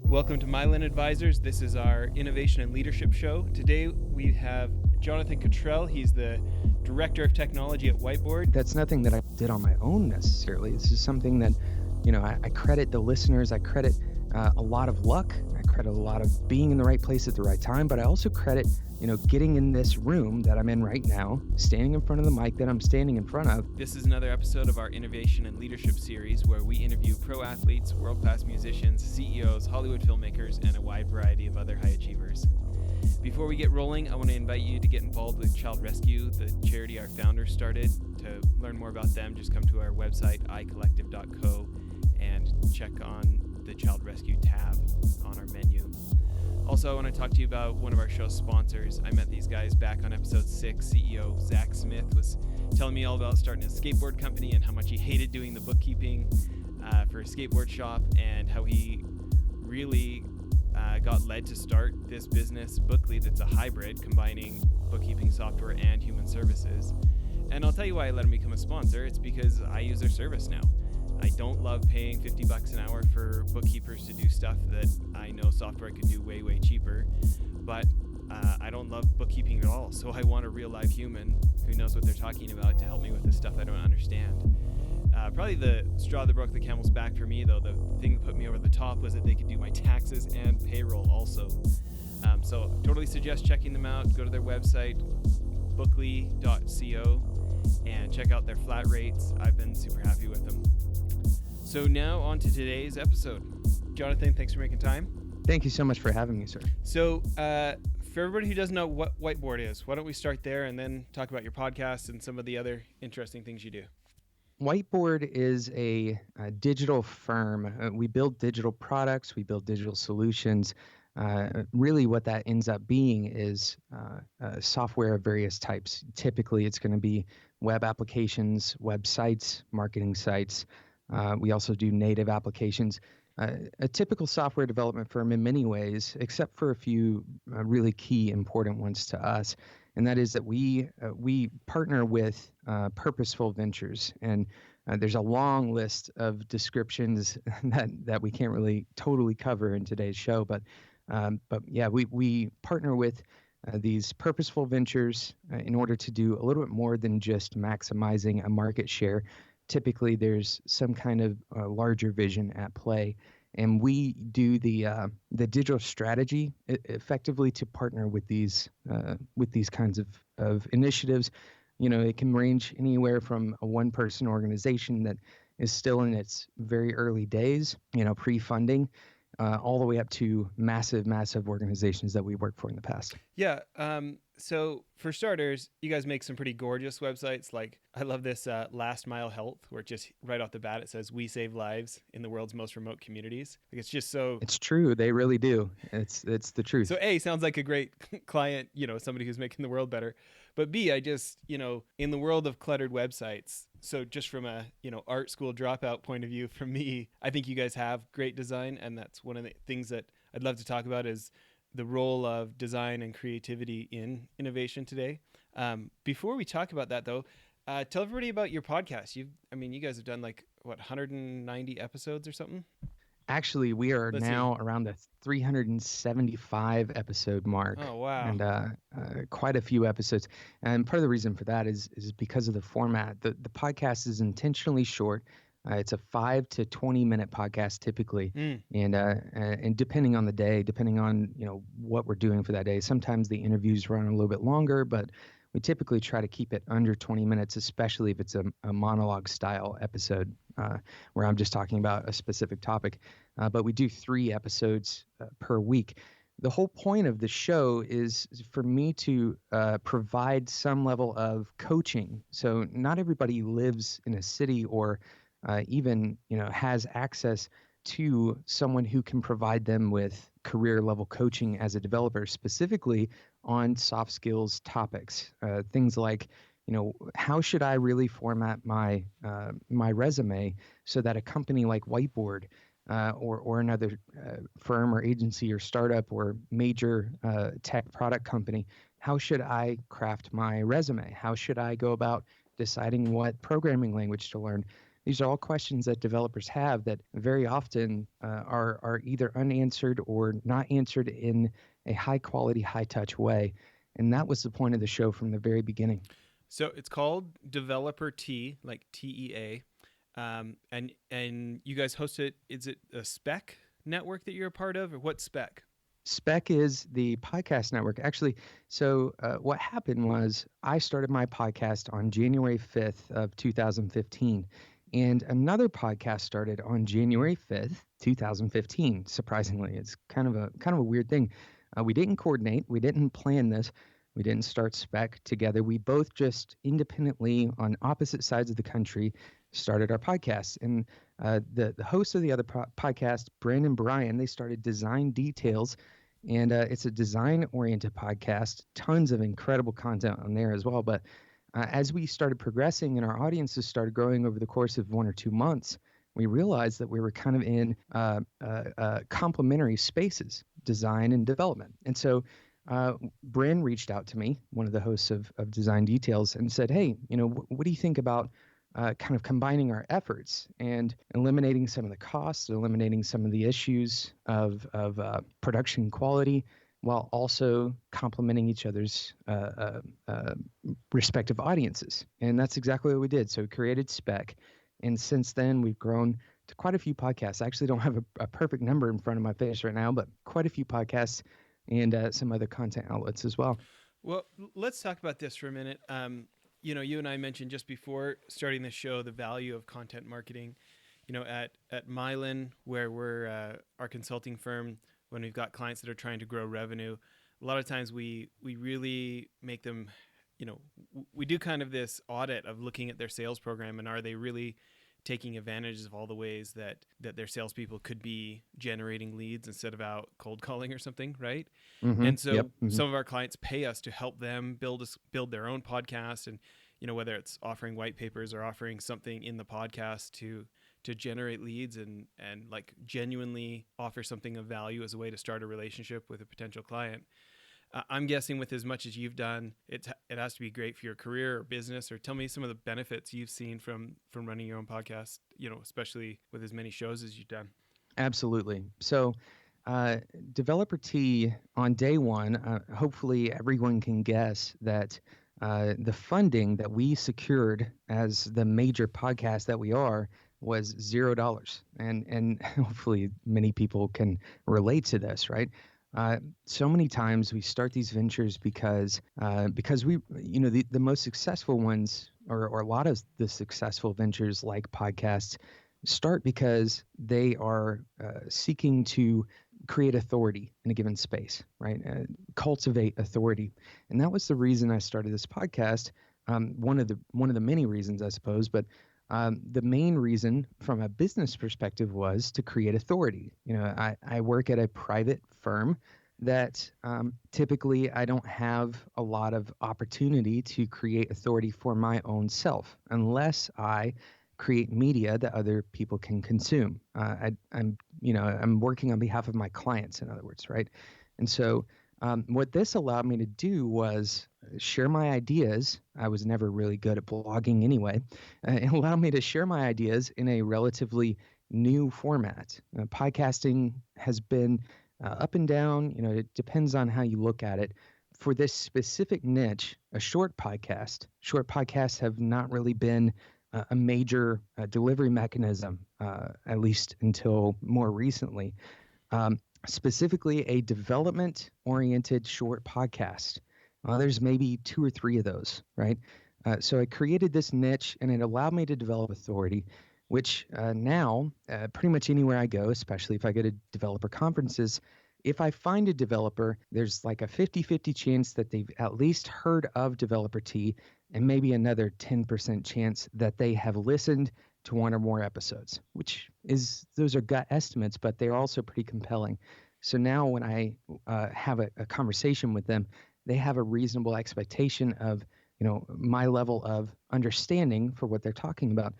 Welcome to Mylan Advisors. This is our innovation and leadership show. Today we have Jonathan Cutrell. He's the Director of Technology at Whiteboard. That's nothing that I did on my own necessarily. This is something that, I credit the listeners. I credit a lot of luck. I credit a lot of being in the right place at the right time. But I also credit, getting in this room that I'm in right now, standing in front of the mic that I'm standing in front of. This is another episode of our innovation and leadership series where we interview pro athletes, world-class musicians, CEOs, Hollywood filmmakers, and a wide variety of other high achievers. Before we get rolling, I want to invite you to get involved with Child Rescue, the charity our founders started. To learn more about them, just come to our website, icollective.co, and check on the Child Rescue tab on our menu. Also, I want to talk to you about one of our show's sponsors. I met these guys back on episode 6. CEO Zach Smith was telling me all about starting a skateboard company and how much he hated doing the bookkeeping for a skateboard shop, and how he really got led to start this business, Bookly, that's a hybrid combining bookkeeping software and human services. And I'll tell you why I let him become a sponsor. It's because I use their service now. I don't love paying $50 an hour for bookkeepers to do stuff that I know software could do way, way cheaper. But I don't love bookkeeping at all. So I want a real live human who knows what they're talking about to help me with the stuff I don't understand. Probably the straw that broke the camel's back for me, though, the thing that put me over the top was that they could do my taxes and payroll also. So totally suggest checking them out. Go to their website, bookly.co, and check out their flat rates. I've been super happy with them. So now on to today's episode. Jonathan, thanks for making time. Thank you so much for having me, sir. So for everybody who doesn't know what Whiteboard is, why don't we start there and then talk about your podcast and some of the other interesting things you do? Whiteboard is a digital firm. We build digital products. We build digital solutions. Really what that ends up being is software of various types. Typically, it's going to be web applications, websites, marketing sites. We also do native applications. A typical software development firm in many ways, except for a few really key important ones to us. And that is that we partner with purposeful ventures. And there's a long list of descriptions that we can't really totally cover in today's show. But yeah, we partner with these purposeful ventures in order to do a little bit more than just maximizing a market share. Typically, there's some kind of larger vision at play, and we do the digital strategy effectively to partner with these kinds of initiatives. It can range anywhere from a one-person organization that is still in its very early days, pre-funding, all the way up to massive organizations that we worked for in the past. Yeah. So for starters, you guys make some pretty gorgeous websites. Like, I love this Last Mile Health, where just right off the bat it says, "We save lives in the world's most remote communities." Like, it's just so. It's true. They really do. It's the truth. So A, sounds like a great client, somebody who's making the world better. But B, I just, in the world of cluttered websites, so just from a, art school dropout point of view, from me, I think you guys have great design. And that's one of the things that I'd love to talk about is the role of design and creativity in innovation today. Before we talk about that, though, tell everybody about your podcast. You guys have done 190 episodes or something? Actually, we are around the 375 episode mark. Oh, wow. And quite a few episodes. And part of the reason for that is because of the format. The podcast is intentionally short. It's a 5 to 20 minute podcast typically. And depending on the day, depending on, what we're doing for that day, sometimes the interviews run a little bit longer, but we typically try to keep it under 20 minutes, especially if it's a monologue style episode where I'm just talking about a specific topic. But we do 3 episodes per week. The whole point of the show is for me to provide some level of coaching. So not everybody lives in a city or even, has access to someone who can provide them with career level coaching as a developer, specifically on soft skills topics. Things like, how should I really format my resume so that a company like Whiteboard or another firm or agency or startup or major tech product company, how should I craft my resume? How should I go about deciding what programming language to learn? These are all questions that developers have that very often are either unanswered or not answered in a high quality, high touch way. And that was the point of the show from the very beginning. So it's called Developer T, like TEA, and you guys host it. Is it a spec network that you're a part of, or what spec? Spec is the podcast network. Actually, so what happened was I started my podcast on January 5th of 2015, and another podcast started on January 5th, 2015. Surprisingly, it's kind of a weird thing. We didn't coordinate. We didn't plan this. We didn't start Spec together. We both just independently on opposite sides of the country started our podcast. And the hosts of the other podcast, Brandon and Brian, they started Design Details. And it's a design-oriented podcast, tons of incredible content on there as well. But as we started progressing and our audiences started growing over the course of 1 or 2 months, we realized that we were kind of in complementary spaces, design and development. And so Bryn reached out to me, one of the hosts of Design Details, and said, hey, what do you think about kind of combining our efforts and eliminating some of the costs, eliminating some of the issues of production quality, while also complementing each other's respective audiences. And that's exactly what we did. So we created Spec. And since then, we've grown to quite a few podcasts. I actually don't have a perfect number in front of my face right now, but quite a few podcasts and some other content outlets as well. Well, let's talk about this for a minute. You and I mentioned just before starting the show the value of content marketing. At Mylan, where we're our consulting firm, when we've got clients that are trying to grow revenue, a lot of times we really make them, we do kind of this audit of looking at their sales program and are they really taking advantage of all the ways that their salespeople could be generating leads instead of out cold calling or something, right? Mm-hmm. And so Yep. Mm-hmm. some of our clients pay us to help them build their own podcast, and whether it's offering white papers or offering something in the podcast to generate leads and like genuinely offer something of value as a way to start a relationship with a potential client. I'm guessing with as much as you've done, it has to be great for your career or business. Or tell me some of the benefits you've seen from running your own podcast, especially with as many shows as you've done. Absolutely. So Developer T on day one, hopefully everyone can guess that the funding that we secured as the major podcast that we are was $0. And hopefully many people can relate to this, right? So many times we start these ventures because we, the most successful ones or a lot of the successful ventures like podcasts start because they are seeking to create authority in a given space, right? Cultivate authority. And that was the reason I started this podcast. One of the many reasons, I suppose, but the main reason from a business perspective was to create authority. I work at a private firm that typically I don't have a lot of opportunity to create authority for my own self unless I create media that other people can consume. I'm working on behalf of my clients, in other words, right? And so what this allowed me to do was share my ideas. I was never really good at blogging anyway. It allowed me to share my ideas in a relatively new format. Podcasting has been up and down. It depends on how you look at it. For this specific niche, short podcasts have not really been a major delivery mechanism, at least until more recently. Specifically, a development-oriented short podcast. There's maybe 2 or 3 of those, right? So I created this niche, and it allowed me to develop authority, which now, pretty much anywhere I go, especially if I go to developer conferences, if I find a developer, there's like a 50-50 chance that they've at least heard of Developer T, and maybe another 10% chance that they have listened to 1 or more episodes, those are gut estimates, but they're also pretty compelling. So now when I have a conversation with them, they have a reasonable expectation of, my level of understanding for what they're talking about.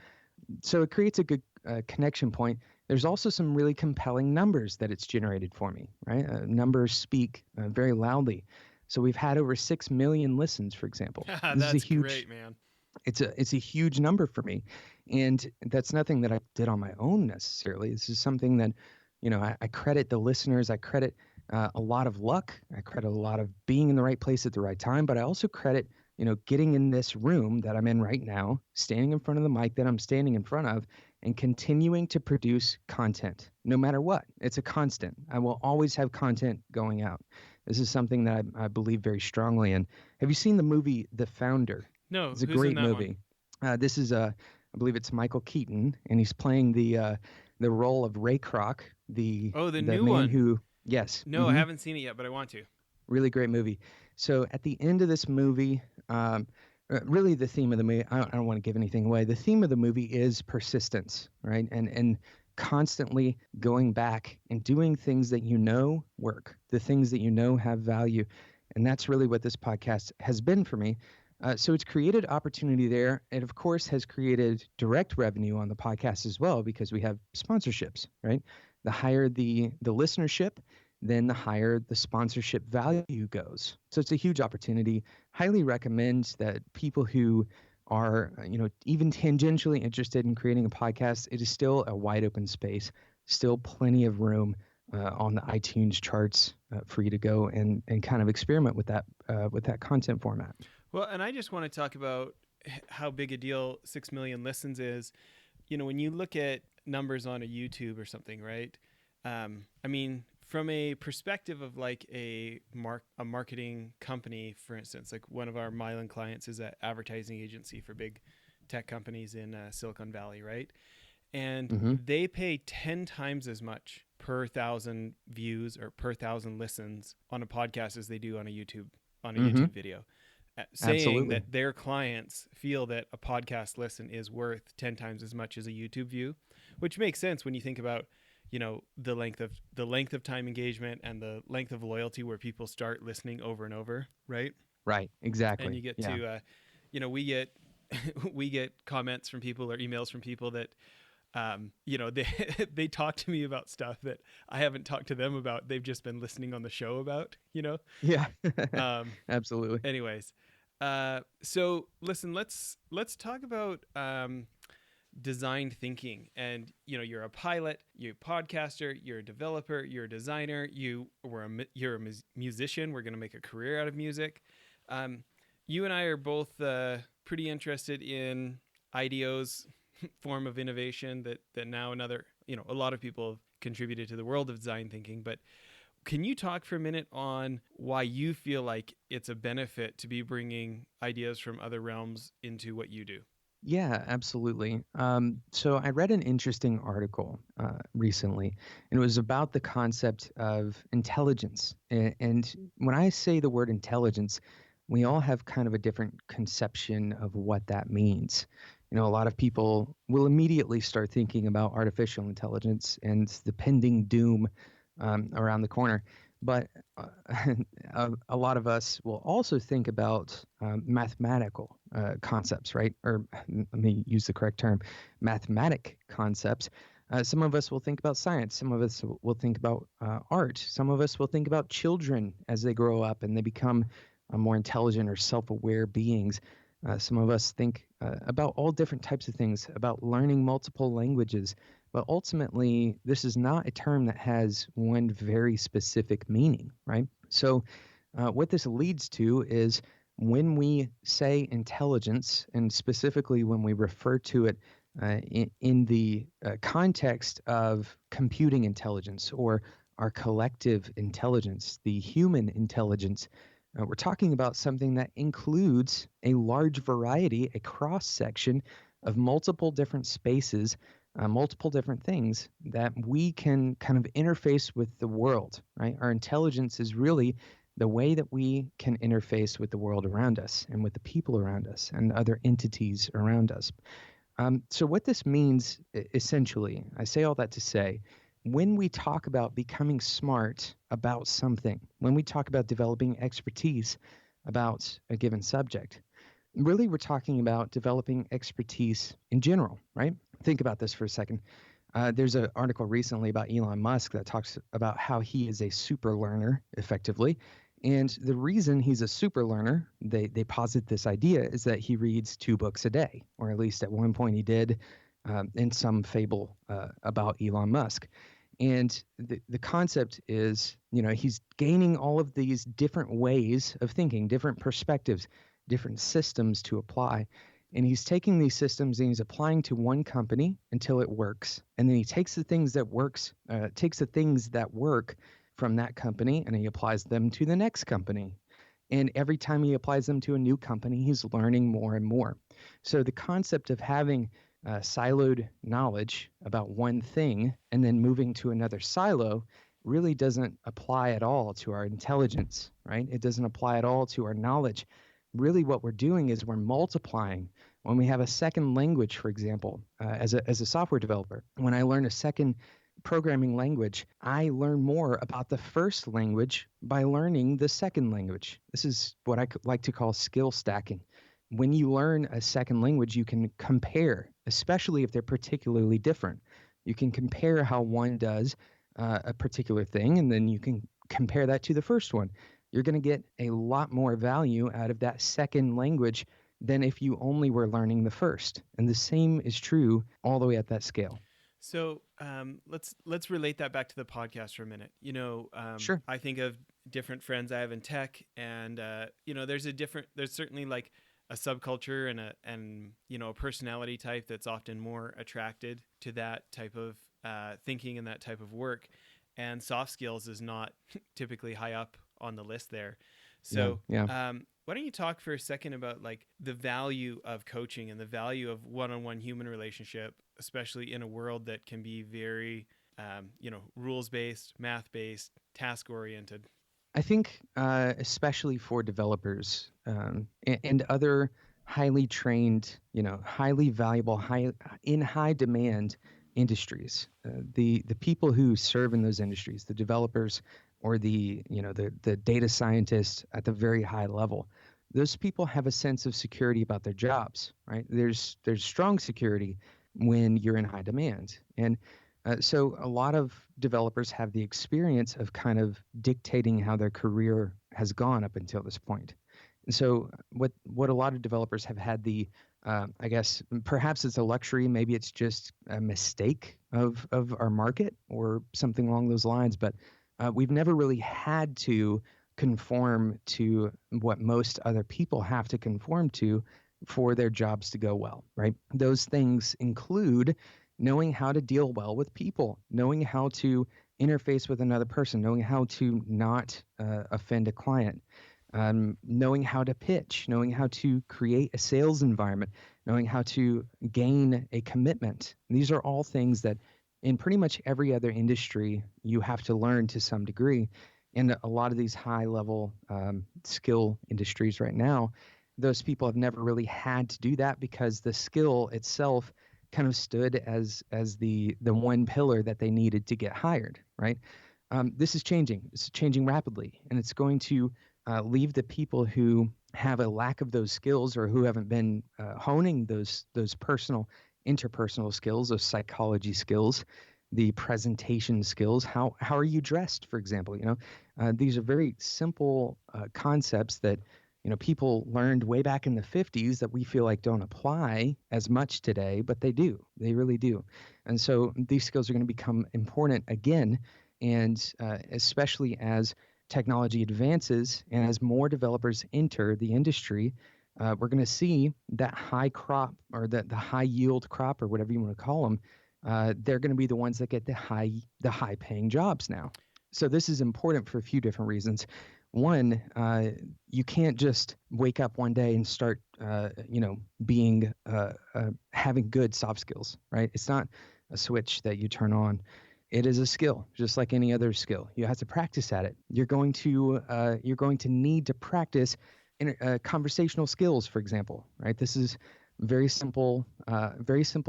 So it creates a good connection point. There's also some really compelling numbers that it's generated for me, right? Numbers speak very loudly. So we've had over 6 million listens, for example. That's great, man. It's a huge number for me, and that's nothing that I did on my own necessarily. This is something that, I credit the listeners. I credit a lot of luck. I credit a lot of being in the right place at the right time. But I also credit, getting in this room that I'm in right now, standing in front of the mic that I'm standing in front of, and continuing to produce content, no matter what. It's a constant. I will always have content going out. This is something that I believe very strongly in. Have you seen the movie The Founder? No, It's a who's in great that one? movie. This is I believe it's Michael Keaton, and he's playing the role of Ray Kroc, the Oh, the the new man one. who, yes, No, I haven't seen it yet, but I want to. really great movie. So at the end of this movie, really the theme of the movie, I don't want to give anything away. The theme of the movie is persistence, right? And constantly going back and doing things that work, the things that have value. And that's really what this podcast has been for me. So it's created opportunity there. It, of course, has created direct revenue on the podcast as well because we have sponsorships, right? The higher the listenership, then the higher the sponsorship value goes. So it's a huge opportunity. Highly recommend that people who are, even tangentially interested in creating a podcast, it is still a wide open space, still plenty of room on the iTunes charts for you to go and kind of experiment with that content format. Well, and I just want to talk about how big a deal 6 million listens is. When you look at numbers on a YouTube or something, right? I mean, from a perspective of like a marketing company, for instance, like one of our Mylan clients is an advertising agency for big tech companies in Silicon Valley, right? And Mm-hmm. they pay 10 times as much per 1,000 views or per 1,000 listens on a podcast as they do on a Mm-hmm. YouTube video, saying Absolutely. that their clients feel that a podcast listen is worth 10 times as much as a YouTube view, which makes sense when you think about the length of time engagement and the length of loyalty where people start listening over and over, right? Right. And Exactly. you get Yeah. to we get we get comments from people or emails from people that they they talk to me about stuff that I haven't talked to them about. They've just been listening on the show about. Yeah. um Absolutely. anyways, so listen, let's talk about design thinking. And you're a pilot, you're a podcaster, you're a developer, you're a designer, you're a musician. We're going to make a career out of music. You and I are both pretty interested in IDEO's form of innovation that now a lot of people have contributed to the world of design thinking. But can you talk for a minute on why you feel like it's a benefit to be bringing ideas from other realms into what you do? Yeah, absolutely. So I read an interesting article recently, and it was about the concept of intelligence. And when I say the word intelligence, we all have kind of a different conception of what that means. A lot of people will immediately start thinking about artificial intelligence and the pending doom around the corner. But a lot of us will also think about mathematical concepts, right? Or let me use the correct term, mathematic concepts. Some of us will think about science. Some of us will think about art. Some of us will think about children as they grow up and they become more intelligent or self-aware beings. Some of us think about all different types of things, about learning multiple languages. But ultimately, this is not a term that has one very specific meaning, right? So, what this leads to is when we say intelligence, and specifically when we refer to it in the context of computing intelligence or our collective intelligence, the human intelligence, we're talking about something that includes a large variety, a cross section of multiple different spaces, multiple different things that we can kind of interface with the world, right? Our intelligence is really the way that we can interface with the world around us and with the people around us and other entities around us. So what this means, essentially, I say all that to say, when we talk about becoming smart about something, when we talk about developing expertise about a given subject, really we're talking about developing expertise in general, right? Think about this for a second. There's an article recently about Elon Musk that talks about how he is a super learner, effectively. And the reason he's a super learner, they posit this idea, is that he reads 2 books a day, or at least at one point he did, in some fable about Elon Musk. And the concept is, he's gaining all of these different ways of thinking, different perspectives, different systems to apply. And he's taking these systems and he's applying to one company until it works. And then he takes the things that work from that company and he applies them to the next company. And every time he applies them to a new company, he's learning more and more. So the concept of having siloed knowledge about one thing and then moving to another silo really doesn't apply at all to our intelligence, right? It doesn't apply at all to our knowledge. Really what we're doing is we're multiplying. When we have a second language, for example, as a software developer, when I learn a second programming language, I learn more about the first language by learning the second language. This is what I like to call skill stacking. When you learn a second language, you can compare, especially if they're particularly different. You can compare how one does a particular thing, and then you can compare that to the first one. You're going to get a lot more value out of that second language than if you only were learning the first. And the same is true all the way at that scale. So let's relate that back to the podcast for a minute. Sure. I think of different friends I have in tech, and there's certainly like a subculture and a personality type that's often more attracted to that type of thinking and that type of work, and soft skills is not typically high up on the list there. So yeah. Why don't you talk for a second about like the value of coaching and the value of one-on-one human relationship, especially in a world that can be very, rules-based, math-based, task-oriented? I think, especially for developers and other highly trained, highly valuable, high demand industries, the people who serve in those industries, the developers or the data scientists at the very high level, those people have a sense of security about their jobs, right? There's strong security when you're in high demand, and so a lot of developers have the experience of kind of dictating how their career has gone up until this point. And so what a lot of developers have had I guess perhaps it's a luxury, maybe it's just a mistake of our market or something along those lines, but we've never really had to conform to what most other people have to conform to for their jobs to go well, right? Those things include knowing how to deal well with people, knowing how to interface with another person, knowing how to not offend a client, knowing how to pitch, knowing how to create a sales environment, knowing how to gain a commitment. These are all things that in pretty much every other industry you have to learn to some degree. And a lot of these high level skill industries right now, those people have never really had to do that because the skill itself kind of stood as the one pillar that they needed to get hired, right? This is changing. It's changing rapidly, and it's going to leave the people who have a lack of those skills or who haven't been honing those interpersonal skills, those psychology skills, the presentation skills. How are you dressed, for example? These are very simple concepts that people learned way back in the 50s that we feel like don't apply as much today, but they do. They really do. And so these skills are going to become important again, and especially as technology advances and as more developers enter the industry, we're going to see that high crop or the high yield crop or whatever you want to call them. They're going to be the ones that get the high paying jobs now. So this is important for a few different reasons. One, you can't just wake up one day and start, being having good soft skills, right? It's not a switch that you turn on. It is a skill, just like any other skill. You have to practice at it. You're going to need to practice conversational skills, for example, right? This is very simple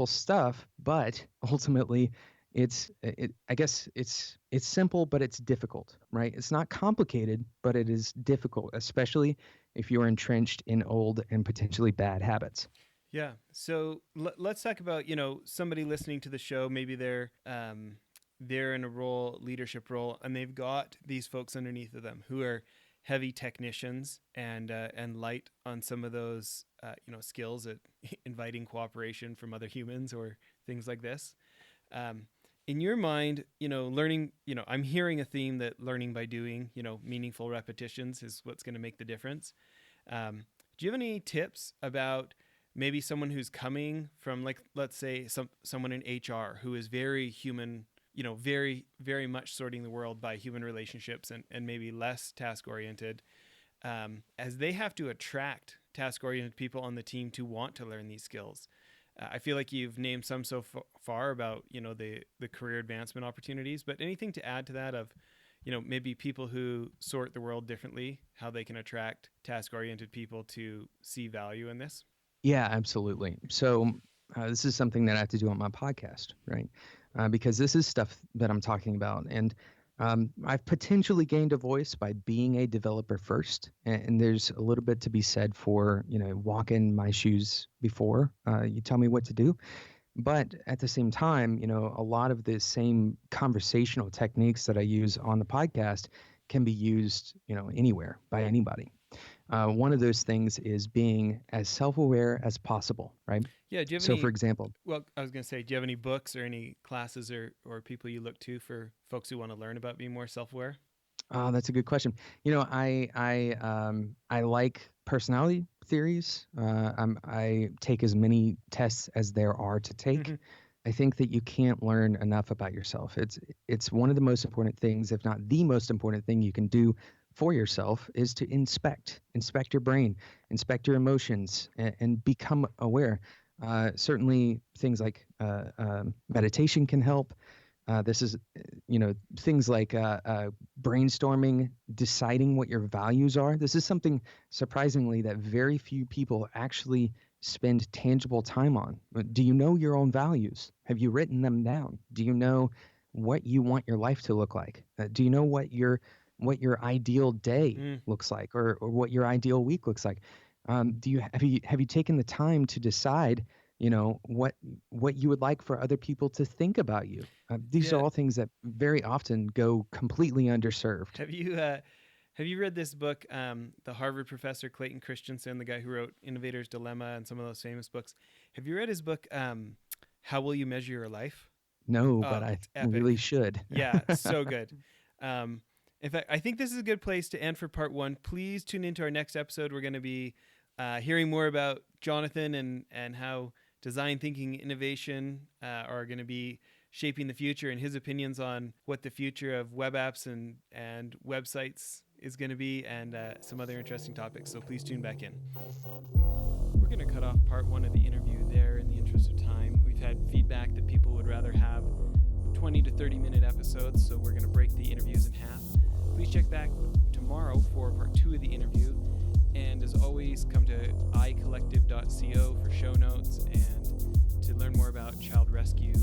stuff, but ultimately, I guess it's simple, but it's difficult, right? It's not complicated, but it is difficult, especially if you're entrenched in old and potentially bad habits. Yeah. So let's talk about, somebody listening to the show, maybe they're in a leadership role, and they've got these folks underneath of them who are heavy technicians and light on some of those skills at inviting cooperation from other humans or things like this. In your mind, learning, I'm hearing a theme that learning by doing, meaningful repetitions is what's going to make the difference. Do you have any tips about maybe someone who's coming from, like, let's say someone in HR who is very human, very, very much sorting the world by human relationships and maybe less task-oriented, as they have to attract task-oriented people on the team to want to learn these skills? I feel like you've named some so far about, the career advancement opportunities, but anything to add to that of, maybe people who sort the world differently, how they can attract task-oriented people to see value in this? Yeah, absolutely. So this is something that I have to do on my podcast, right? Because this is stuff that I'm talking about. And I've potentially gained a voice by being a developer first. And there's a little bit to be said for, walk in my shoes before you tell me what to do. But at the same time, a lot of the same conversational techniques that I use on the podcast can be used, anywhere by anybody. One of those things is being as self-aware as possible, right? Yeah. Do you have So, any, for example, well, I was going to say, do you have any books or any classes or people you look to for folks who want to learn about being more self-aware? that's a good question. I like personality theories. I take as many tests as there are to take. I think that you can't learn enough about yourself. It's one of the most important things, if not the most important thing you can do for yourself, is to inspect your brain, inspect your emotions, and become aware. Certainly things like meditation can help. This is, things like brainstorming, deciding what your values are. This is something, surprisingly, that very few people actually spend tangible time on. Do you know your own values? Have you written them down? Do you know what you want your life to look like? Do you know what your ideal day looks like, or what your ideal week looks like? Have you taken the time to decide, what you would like for other people to think about you? These are all things that very often go completely underserved. Have you read this book, the Harvard professor Clayton Christensen, the guy who wrote Innovator's Dilemma and some of those famous books? Have you read his book, How Will You Measure Your Life? No, but I really should. Yeah, so good. In fact, I think this is a good place to end for part one. Please tune into our next episode. We're going to be hearing more about Jonathan and how design thinking, innovation are going to be shaping the future, and his opinions on what the future of web apps and websites is going to be, and some other interesting topics. So please tune back in. We're going to cut off part one of the interview there in the interest of time. We've had feedback that people would rather have 20 to 30 minute episodes, so we're going to break the interviews in half. Please check back tomorrow for part two of the interview. And as always, come to icollective.co for show notes and to learn more about child rescue